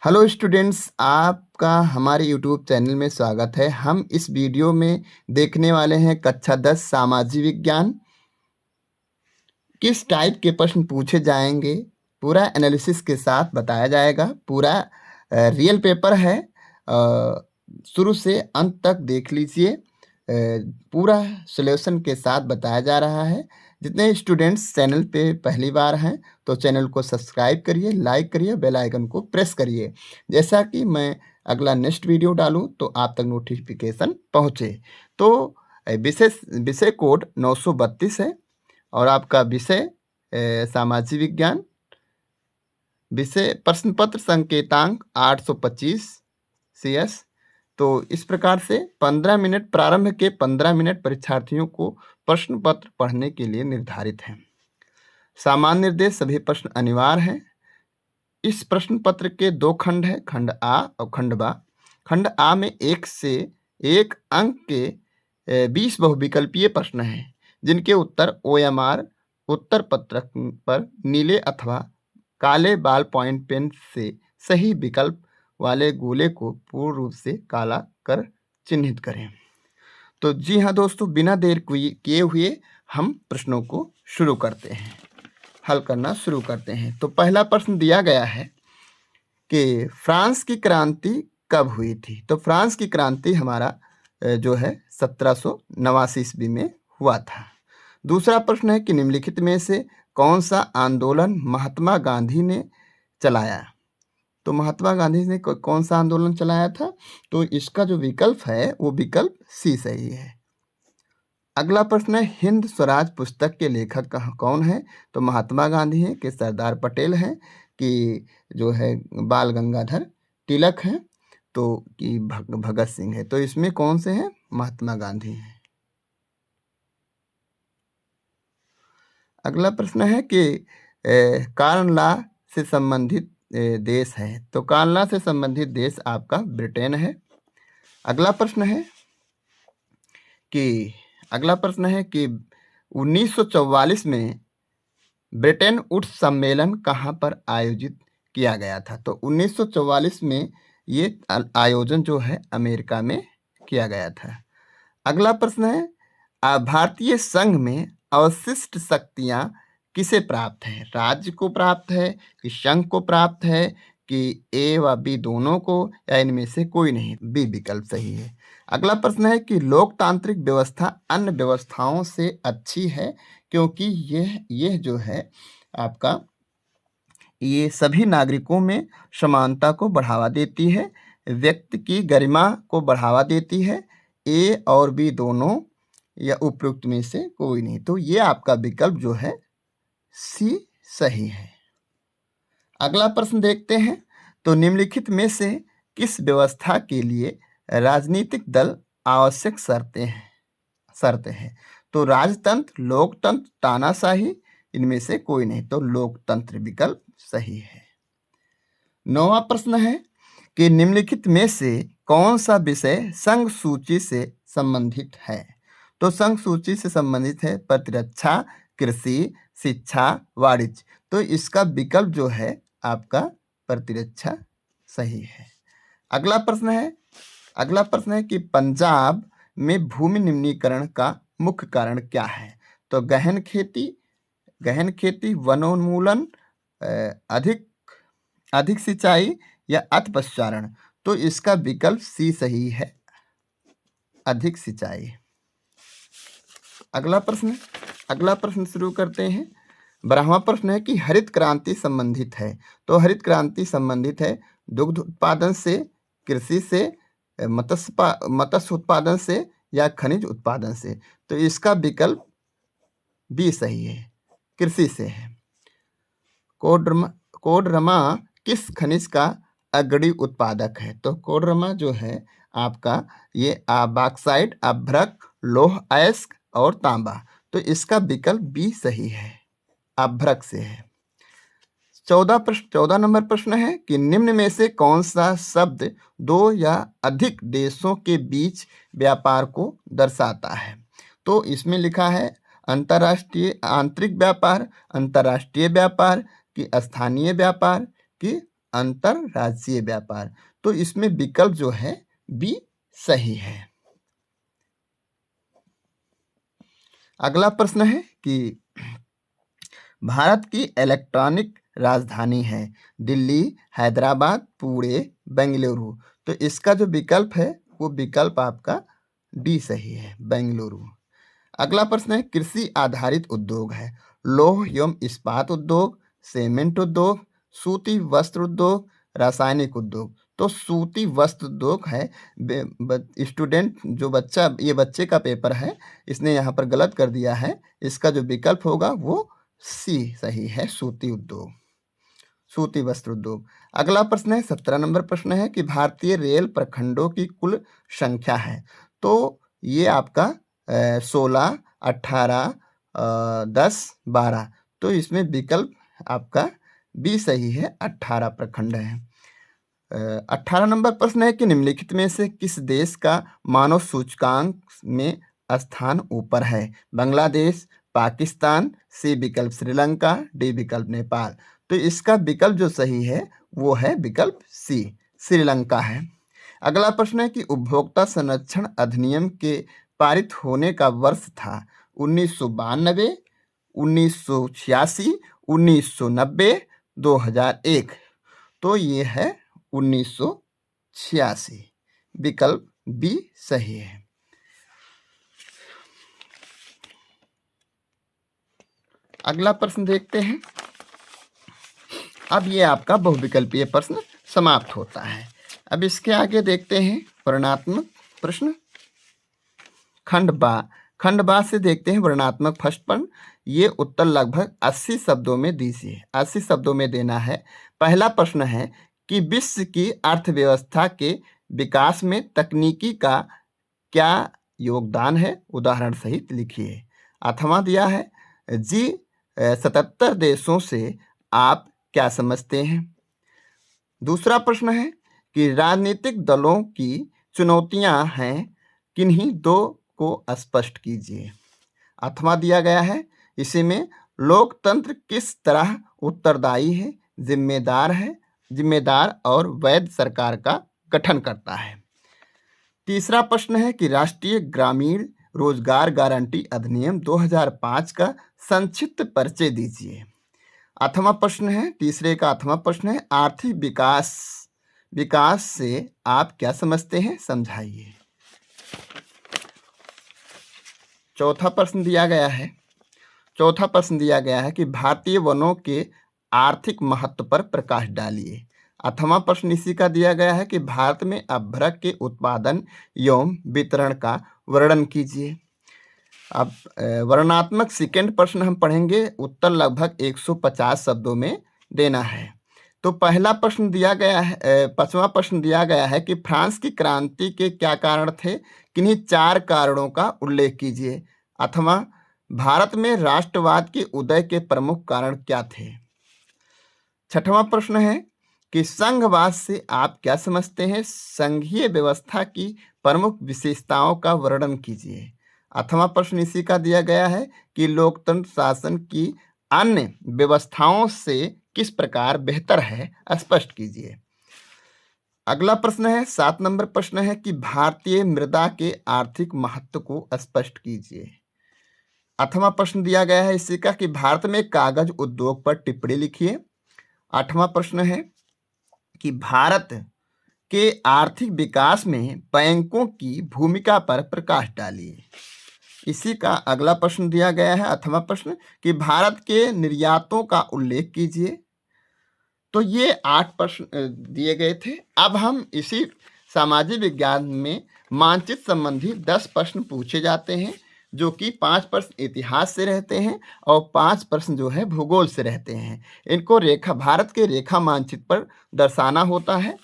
Hello students, आपका हमारे YouTube channel में स्वागत है। हम इस वीडियो में देखने वाले हैं कक्षा 10 सामाजिक विज्ञान। किस टाइप के प्रश्न पूछे जाएंगे, पूरा एनालिसिस के साथ बताया जाएगा। पूरा रियल पेपर है, शुरू से अंत तक देख लीजिए। पूरा सॉल्यूशन के साथ बताया जा रहा है। जितने स्टूडेंट्स चैनल पे पहली बार हैं तो चैनल को सब्सक्राइब करिए, लाइक करिए, बेल आइकन को प्रेस करिए, जैसा कि मैं अगला नेक्स्ट वीडियो डालूं तो आप तक नोटिफिकेशन पहुंचे। तो विषय विषय कोड 932 है और आपका विषय सामाजिक विज्ञान। विषय प्रश्न पत्र संकेतांक 825 CS। तो इस प्रकार से 15 मिनट प्रारंभ के 15 मिनट परीक्षार्थियों को प्रश्न पत्र पढ़ने के लिए निर्धारित हैं। सामान्य निर्देश सभी प्रश्न अनिवार्य हैं। इस प्रश्न पत्र के 2 खंड हैं, खंड आ और खंड बा। खंड आ में 1 से 1 अंक के 20 बहुविकल्पीय प्रश्न हैं, जिनके उत्तर OMR उत्तर पत्रक पर नीले अथवा काले बॉल पॉइंट पेन से सही विकल्प वाले गोले को पूर्ण रूप से काला कर चिन्हित करें। तो जी हाँ दोस्तों, बिना देर किए हुए हम प्रश्नों को शुरू करते हैं, हल करना शुरू करते हैं। तो पहला प्रश्न दिया गया है कि फ्रांस की क्रांति कब हुई थी। तो फ्रांस की क्रांति हमारा जो है 1789 ईस्वी में हुआ था। दूसरा प्रश्न है कि निम्नलिखित में से कौन सा आंदोलन महात्मा गांधी ने चलाया। तो महात्मा गांधी ने कौन सा आंदोलन चलाया था, तो इसका जो विकल्प है वो विकल्प सी सही है। अगला प्रश्न है हिंद स्वराज पुस्तक के लेखक कौन है। तो महात्मा गांधी हैं कि सरदार पटेल हैं कि जो है बाल गंगाधर तिलक हैं, तो कि भगत सिंह है। तो इसमें कौन से हैं, महात्मा गांधी हैं। अगला प्रश्न है कि कार्ल लॉ से संबंधित देश है। तो कार्ल लॉ से संबंधित देश आपका ब्रिटेन है। अगला प्रश्न है कि 1944 में ब्रिटेन वुड्स सम्मेलन कहाँ पर आयोजित किया गया था। तो 1944 में ये आयोजन जो है अमेरिका में किया गया था। अगला प्रश्न है भारतीय संघ में अवशिष्ट शक्तियां किसे प्राप्त हैं। राज्य को प्राप्त है कि संघ को प्राप्त है कि ए व बी दोनों को, या इनमें से कोई नहीं। बी विकल्प सही है। अगला प्रश्न है कि लोकतांत्रिक व्यवस्था अन्य व्यवस्थाओं से अच्छी है क्योंकि यह जो है आपका ये सभी नागरिकों में समानता को बढ़ावा देती है, व्यक्ति की गरिमा को बढ़ावा देती है। ए और बी दोनों या उपयुक्त में से कोई नहीं। तो ये आपका विकल्प जो है सी सही है। अगला प्रश्न देखते हैं। तो निम्नलिखित में से किस व्यवस्था के लिए राजनीतिक दल आवश्यक शर्तें हैं। तो राजतंत्र, लोकतंत्र, तानाशाही, इनमें से कोई नहीं। तो लोकतंत्र विकल्प सही है। 9वां प्रश्न है कि निम्नलिखित में से कौन सा विषय संघ सूची से संबंधित है। तो संघ सूची से संबंधित है प्रतिरक्षा, कृषि, शिक्षा, वाणिज्य। तो इसका विकल्प जो है आपका प्रतिरक्षा सही है। अगला प्रश्न है कि पंजाब में भूमि निम्नीकरण का मुख्य कारण क्या है। तो गहन खेती, वनोन्मूलन, अधिक सिंचाई या अतिपशुचारण। तो इसका विकल्प सी सही है, अधिक सिंचाई। अगला प्रश्न शुरू करते हैं। 12वां प्रश्न है कि हरित क्रांति संबंधित है। तो हरित क्रांति संबंधित है दुग्ध उत्पादन से, कृषि से, मत्स्य उत्पादन से या खनिज उत्पादन से। तो इसका विकल्प बी सही है, कृषि से है। कोडरमा किस खनिज का अग्रणी उत्पादक है। तो कोडरमा जो है आपका ये बॉक्साइट, अभ्रक, लौह अयस्क और तांबा। तो इसका विकल्प बी सही है, अभ्रक से है। 14 नंबर प्रश्न है कि निम्न में से कौन सा शब्द 2 या अधिक देशों के बीच व्यापार को दर्शाता है। तो इसमें लिखा है अंतर्राष्ट्रीय आंतरिक व्यापार, अंतर्राष्ट्रीय व्यापार, कि स्थानीय व्यापार, कि अंतरराज्यीय व्यापार। तो इसमें विकल्प जो है बी सही है। अगला प्रश्न है कि भारत की इलेक्ट्रॉनिक राजधानी है दिल्ली, हैदराबाद, पुणे, बेंगलुरु। तो इसका जो विकल्प है वो विकल्प आपका डी सही है, बेंगलुरु। अगला प्रश्न है कृषि आधारित उद्योग है लौह एवं इस्पात उद्योग, सीमेंट उद्योग, सूती वस्त्र उद्योग, रासायनिक उद्योग। तो सूती वस्त्र उद्योग है। स्टूडेंट जो बच्चा ये बच्चे का पेपर है, इसने यहाँ पर गलत कर दिया है। इसका जो विकल्प होगा वो सी सही है, सूती उद्योग, सूती वस्त्र उद्योग। अगला प्रश्न है 17 नंबर प्रश्न है कि भारतीय रेल प्रखंडों की कुल संख्या है। तो ये आपका 16, 18, 10, 12। तो इसमें विकल्प आपका बी सही है, 18 प्रखंड है। 18 नंबर प्रश्न है कि निम्नलिखित में से किस देश का मानव सूचकांक में स्थान ऊपर है? बांग्लादेश, पाकिस्तान, सी विकल्प श्रीलंका, डी विकल्प नेपाल। तो इसका विकल्प जो सही है वो है विकल्प सी, श्रीलंका है। अगला प्रश्न है कि उपभोक्ता संरक्षण अधिनियम के पारित होने का वर्ष था 1992, 1986, 1990, 2001। तो ये है 1986, विकल्प बी सही है। अगला प्रश्न देखते हैं। अब ये आपका बहुविकल्पीय प्रश्न समाप्त होता है। अब इसके आगे देखते हैं वर्णनात्मक प्रश्न। खंड बा से देखते हैं वर्णनात्मक फर्स्ट प्रश्न। ये उत्तर लगभग 80 शब्दों में दीजिए, 80 शब्दों में देना है। पहला प्रश्न है कि विश्व की अर्थव्यवस्था के विकास में तकनीकी का क्या योगदान है? उदाहरण सहित लिखिए। अथवा दिया है जी 77 देशों से आप क्या समझते हैं? दूसरा प्रश्न है कि राजनीतिक दलों की चुनौतियां हैं, किन्हीं दो को स्पष्ट कीजिए। अथवा दिया गया है इसी में लोकतंत्र किस तरह उत्तरदायी है, जिम्मेदार और वैध सरकार का गठन करता है। तीसरा प्रश्न है कि राष्ट्रीय ग्रामीण रोजगार गारंटी अधिनियम 2005 का संक्षिप्त परिचय दीजिए। आठवां प्रश्न है, तीसरे का आठवां प्रश्न है आर्थिक विकास से आप क्या समझते हैं, समझाइए। चौथा प्रश्न दिया गया है कि भारतीय वनों के आर्थिक महत्व पर प्रकाश डालिए। आठवां प्रश्न इसी का दिया गया है कि भारत में अभ्रक के उत्पादन एवं वितरण का वर्णन कीजिए। अब वर्णनात्मक सेकंड प्रश्न हम पढ़ेंगे। उत्तर लगभग 150 शब्दों में देना है। तो पहला प्रश्न दिया गया है, पांचवा प्रश्न दिया गया है कि फ्रांस की क्रांति के क्या कारण थे, किन्हीं 4 कारणों का उल्लेख कीजिए। अथवा भारत में राष्ट्रवाद के उदय के प्रमुख कारण क्या थे। छठवां प्रश्न है कि संघवाद से आप क्या समझते हैं, संघीय व्यवस्था की प्रमुख विशेषताओं का वर्णन कीजिए। अठवां प्रश्न इसी का दिया गया है कि लोकतंत्र शासन की अन्य व्यवस्थाओं से किस प्रकार बेहतर है, स्पष्ट कीजिए। अगला प्रश्न है 7 नंबर प्रश्न है कि भारतीय मृदा के आर्थिक महत्व को स्पष्ट कीजिए। आठवां प्रश्न दिया गया है इसी का कि भारत में कागज उद्योग पर टिप्पणी लिखिए। आठवां प्रश्न है कि भारत के आर्थिक विकास में बैंकों की भूमिका पर प्रकाश डालिए। इसी का अगला प्रश्न दिया गया है, आठवां प्रश्न, कि भारत के निर्यातों का उल्लेख कीजिए। तो ये 8 प्रश्न दिए गए थे। अब हम इसी सामाजिक विज्ञान में मानचित्र संबंधी 10 प्रश्न पूछे जाते हैं, जो कि 5 प्रश्न इतिहास से रहते हैं और 5 प्रश्न जो है भूगोल से रहते हैं। इनको भारत के रेखा मानचित्र पर दर्शाना होता है।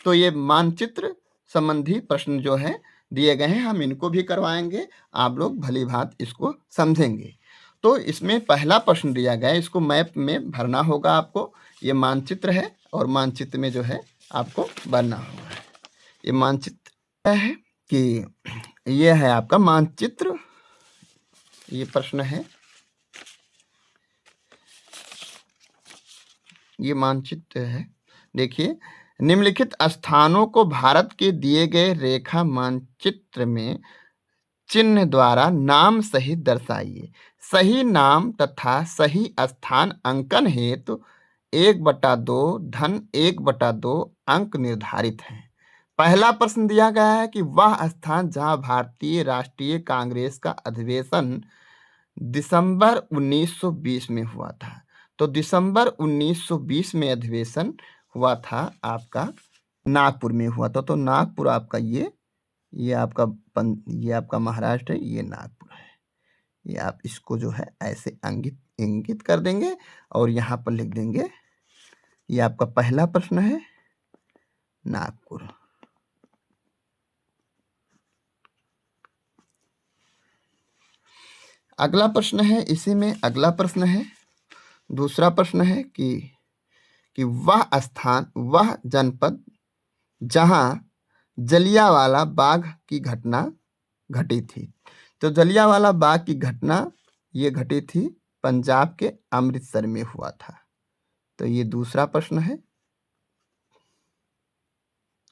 तो ये मानचित्र संबंधी प्रश्न जो है दिए गए हैं, हम इनको भी करवाएंगे, आप लोग भली भांति इसको समझेंगे। तो इसमें पहला प्रश्न दिया गया है, इसको मैप में भरना होगा आपको। ये मानचित्र है और मानचित्र में जो है आपको भरना होगा। ये मानचित्र है कि ये है आपका मानचित्र, ये प्रश्न है, ये मानचित्र है। देखिए, निम्नलिखित स्थानों को भारत के दिए गए रेखा मानचित्र में चिन्ह द्वारा नाम सहित दर्शाइए। सही नाम तथा सही स्थान अंकन हेतु 1/2 धन 1/2 अंक निर्धारित हैं। पहला प्रश्न दिया गया है कि वह स्थान जहां भारतीय राष्ट्रीय कांग्रेस का अधिवेशन दिसंबर 1920 में हुआ था। तो दिसंबर 1920 में अधिवेशन हुआ था आपका नागपुर में हुआ था। तो नागपुर आपका ये आपका महाराष्ट्र है, ये नागपुर है। ये आप इसको जो है ऐसे इंगित कर देंगे और यहाँ पर लिख देंगे। ये आपका पहला प्रश्न है, नागपुर। अगला प्रश्न है, इसी में अगला प्रश्न है, दूसरा प्रश्न है कि वह स्थान, वह जनपद जहां जलियांवाला बाग की घटना घटी थी। तो जलियांवाला बाग की घटना ये घटी थी पंजाब के अमृतसर में हुआ था। तो ये दूसरा प्रश्न है,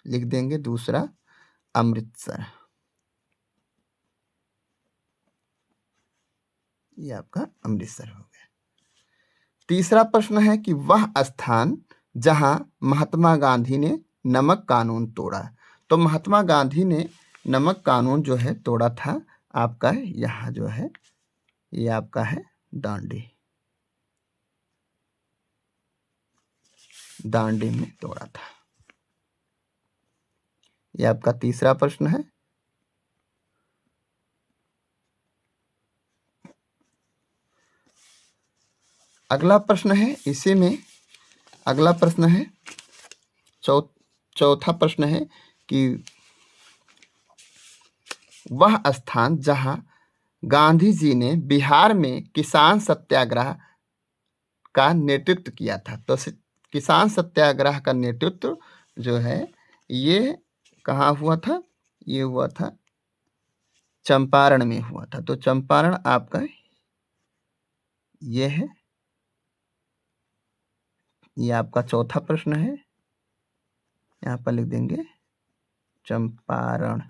लिख देंगे दूसरा अमृतसर। ये आपका अमृतसर हो गया। तीसरा प्रश्न है कि वह स्थान जहां महात्मा गांधी ने नमक कानून तोड़ा। तो महात्मा गांधी ने नमक कानून जो है तोड़ा था आपका यहाँ जो है, ये आपका है दांडी। दांडी में तोड़ा था। ये आपका तीसरा प्रश्न है। अगला प्रश्न है, इसी में अगला प्रश्न है, चौथा प्रश्न है कि वह स्थान जहां गांधी जी ने बिहार में किसान सत्याग्रह का नेतृत्व किया था। तो किसान सत्याग्रह का नेतृत्व जो है ये कहाँ हुआ था? ये हुआ था चंपारण में हुआ था। तो चंपारण आपका ये है। ये आपका चौथा प्रश्न है, यहाँ पर लिख देंगे चंपारण।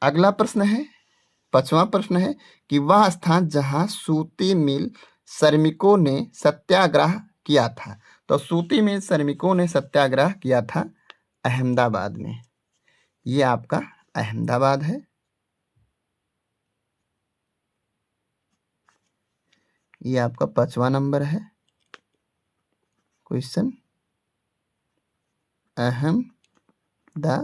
अगला प्रश्न है, पांचवा प्रश्न है कि वह स्थान जहां सूती मिल श्रमिकों ने सत्याग्रह किया था। तो सूती मिल श्रमिकों ने सत्याग्रह किया था अहमदाबाद में। ये आपका अहमदाबाद है। ये आपका 5वां नंबर है क्वेश्चन, अहमदाबाद।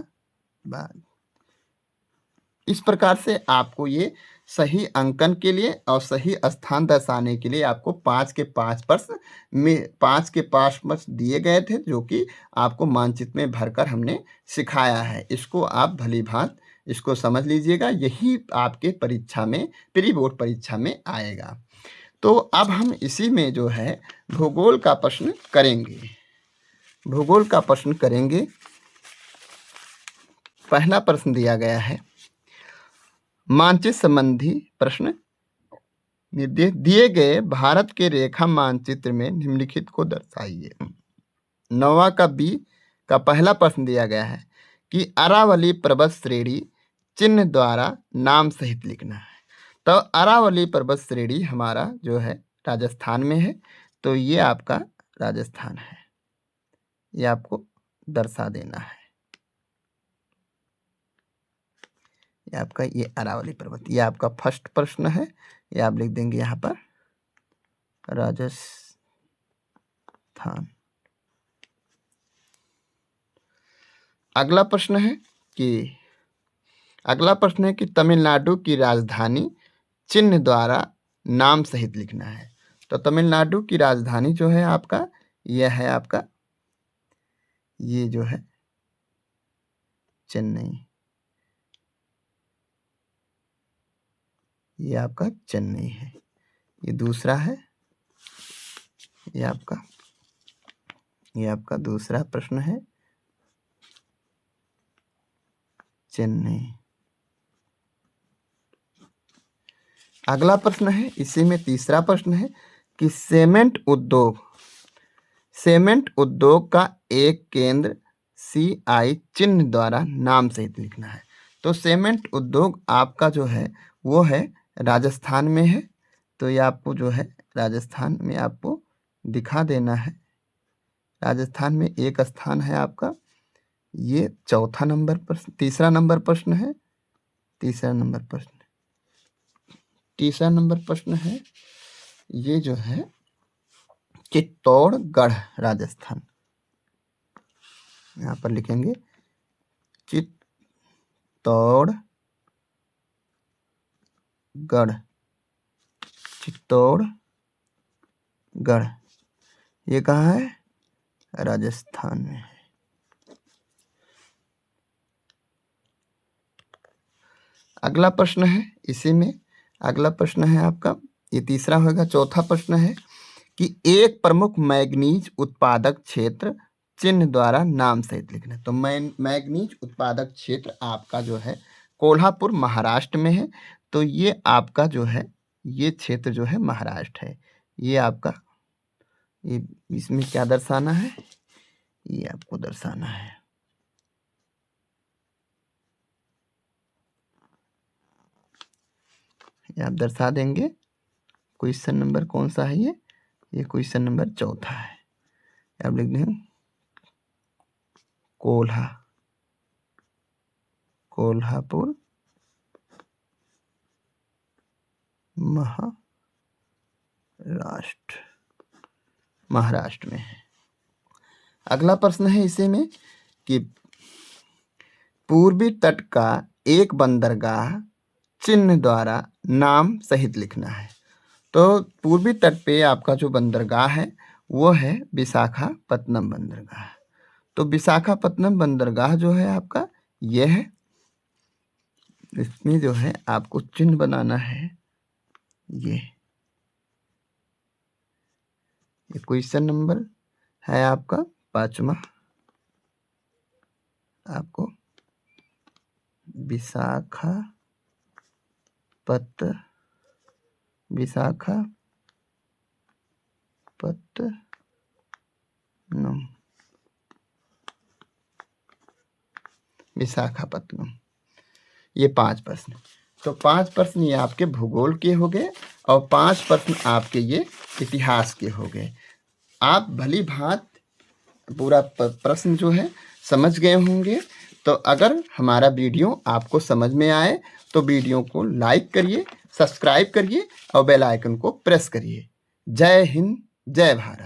इस प्रकार से आपको ये सही अंकन के लिए और सही स्थान दर्शाने के लिए आपको 5 के 5 प्रश्न में 5 के 5 प्रश्न दिए गए थे, जो कि आपको मानचित्र में भरकर हमने सिखाया है। इसको आप भलीभांति इसको समझ लीजिएगा, यही आपके परीक्षा में, प्री बोर्ड परीक्षा में आएगा। तो अब हम इसी में जो है भूगोल का प्रश्न करेंगे। भूगोल का प्रश्न करेंगे। पहला प्रश्न दिया गया है, मानचित्र संबंधी प्रश्न निर्देश दिए गए भारत के रेखा मानचित्र में निम्नलिखित को दर्शाइए। 9वां का बी का पहला प्रश्न दिया गया है कि अरावली पर्वत श्रेणी चिन्ह द्वारा नाम सहित लिखना है। तो अरावली पर्वत श्रेणी हमारा जो है राजस्थान में है। तो ये आपका राजस्थान है, ये आपको दर्शा देना है। ये आपका ये अरावली पर्वत, ये आपका फर्स्ट प्रश्न है। ये आप लिख देंगे यहाँ पर राजस्थान। अगला प्रश्न है कि तमिलनाडु की राजधानी चिन्ह द्वारा नाम सहित लिखना है। तो तमिलनाडु की राजधानी जो है आपका, यह है आपका ये जो है चेन्नई। ये आपका चेन्नई है। ये दूसरा है, ये आपका दूसरा प्रश्न है, चेन्नई। अगला प्रश्न है, इसी में तीसरा प्रश्न है कि सीमेंट उद्योग का एक केंद्र CI चिन्ह द्वारा नाम सहित लिखना है। तो सीमेंट उद्योग आपका जो है वो है राजस्थान में है। तो ये आपको जो है राजस्थान में आपको दिखा देना है। राजस्थान में एक स्थान है आपका। ये तीसरा नंबर प्रश्न है। तीसरा नंबर प्रश्न है ये जो है चित्तौड़गढ़ राजस्थान। यहाँ पर लिखेंगे चित्तौड़गढ़। ये कहाँ है? राजस्थान में है। अगला प्रश्न है इसी में। अगला प्रश्न है आपका, ये तीसरा होगा। चौथा प्रश्न है कि एक प्रमुख मैग्नीज उत्पादक क्षेत्र चिन्ह द्वारा नाम सहित लिखना है। तो मैग्नीज उत्पादक क्षेत्र आपका जो है कोल्हापुर महाराष्ट्र में है। तो ये आपका जो है ये क्षेत्र जो है महाराष्ट्र है। ये आपका ये इसमें क्या दर्शाना है? ये आपको दर्शाना है। ये आप दर्शा देंगे। क्वेश्चन नंबर कौन सा है ये? ये क्वेश्चन नंबर चौथा है। आप लिख दें कोल्हापुर महाराष्ट्र में है। अगला प्रश्न है इसी में कि पूर्वी तट का एक बंदरगाह चिन्ह द्वारा नाम सहित लिखना है। तो पूर्वी तट पे आपका जो बंदरगाह है वो है विशाखापत्तनम बंदरगाह। तो विशाखापत्तनम बंदरगाह जो है आपका ये है। इसमें जो है आपको चिन्ह बनाना है। ये क्वेश्चन नंबर है आपका 5वां। आपको विशाखापत्तनम ये 5 प्रश्न। तो 5 प्रश्न ये आपके भूगोल के हो गए और 5 प्रश्न आपके ये इतिहास के हो गए। आप भली भांत पूरा प्रश्न जो है समझ गए होंगे। तो अगर हमारा वीडियो आपको समझ में आए तो वीडियो को लाइक करिए, सब्सक्राइब करिए और बेल आइकन को प्रेस करिए। जय हिंद, जय भारत।